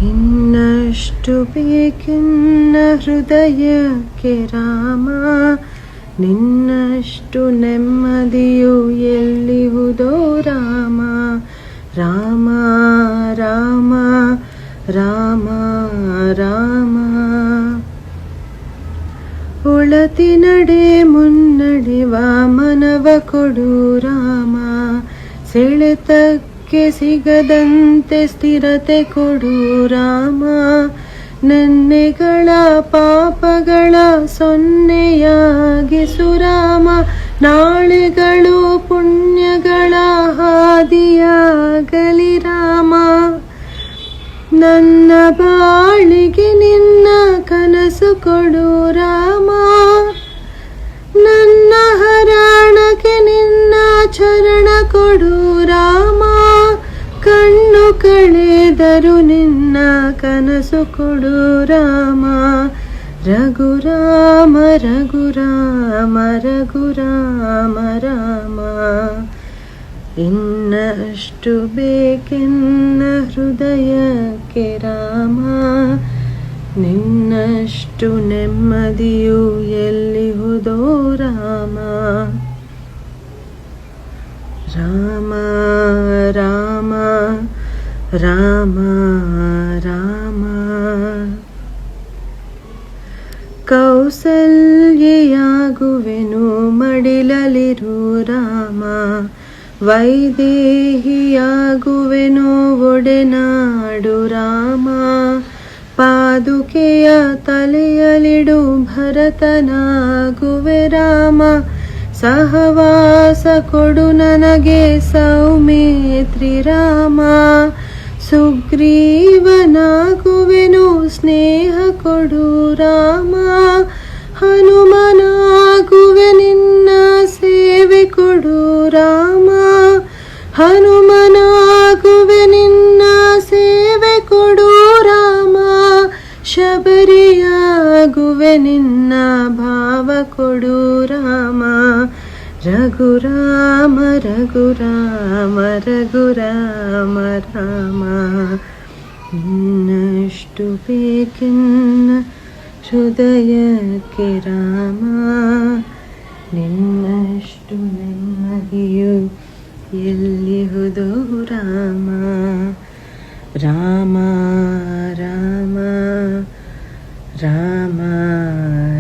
ಇನ್ನಷ್ಟು ಬೇಕೆನ್ನ ಹೃದಯಕ್ಕೆ ರಾಮ, ನಿನ್ನಷ್ಟು ನೆಮ್ಮದಿಯು ಎಲ್ಲಿಹುದೋ ರಾಮ. ರಾಮ ರಾಮ ರಾಮ ರಾಮ. ಉಳತಿ ನಡೆ ಮುನ್ನಡೆವ ಮನವ ಕೊಡು ರಾಮ, ಸೆಳೆತಕ್ಕೆ ಸಿಗದಂತೆ ಸ್ಥಿರತೆ ಕೊಡು ರಾಮ. ನೆನ್ನೆಗಳ ಪಾಪಗಳ ಸೊನ್ನೆಯಾಗಿಸು ರಾಮ, ನಾಳೆಗಳು ಪುಣ್ಯಗಳ ಹಾದಿಯಾಗಲಿ ರಾಮ. ನನ್ನ ಬಾಳಿಗೆ ನಿನ್ನ ಕನಸು ಕೊಡು ರಾಮ, ನನ್ನ ಹರಣಕ್ಕೆ ನಿನ್ನ ಚರಣ ಕೊಡು ರಾಮ. ಕಣ್ಣು ಕಳೆದರು ನಿನ್ನ ಕನಸು ಕೊಡು ರಾಮ. ರಘುರಾಮ ರಘುರಾಮ ರಘುರಾಮ ರಾಮ. ಇನ್ನಷ್ಟು ಬೇಕೆನ್ನ ಹೃದಯಕ್ಕೆ ರಾಮ, ನಿನ್ನಷ್ಟು ನೆಮ್ಮದಿಯು ಎಲ್ಲಿಹುದೋ ರಾಮ. ರಾಮ ರಾಮ ರಾಮ ರಾಮ. ಕೌಸಲ್ಯೆಯಾಗುವೆನು ಮಡಿಲಲಿರು ರಾಮ, ವೈದೇಹಿಯಾಗುವೆನೋ ಒಡೆನಾಡು ರಾಮ. ಪಾದುಕೆಯ ತಲೆಯಲಿಡು ಭರತನಾಗುವೆ ರಾಮ, ಸಹವಾಸ ಕೊಡು ನನಗೆ ಸೌಮಿತ್ರಿ ರಾಮ. ಸುಗ್ರೀವನಾಗುವೆನು ಸ್ನೇಹ ಕೊಡು ರಾಮ, ಹನುಮನಾಗುವೆ ನಿನ್ನ ಸೇವೆ ಕೊಡು ರಾಮ. ಹನುಮನಾಗುವೆ ನಿನ್ನ ಸೇವೆ ಕೊಡು ರಾಮ, ಶಬರಿಯಾಗುವೆ ನಿನ್ನ ಭಾವ ಕೊಡು ರಾಮ. ರಘುರಾಮ ರಘುರಾಮ ರಘುರಾಮ ರಾಮ. ಇನ್ನಷ್ಟು ಬೇಕೆನ್ನ ಹೃದಯಕ್ಕೆ ರಾಮ, ನಿನ್ನಷ್ಟು ನೆಮ್ಮದಿಯು ಎಲ್ಲಿಹುದೋ ರಾಮ. ರಾಮ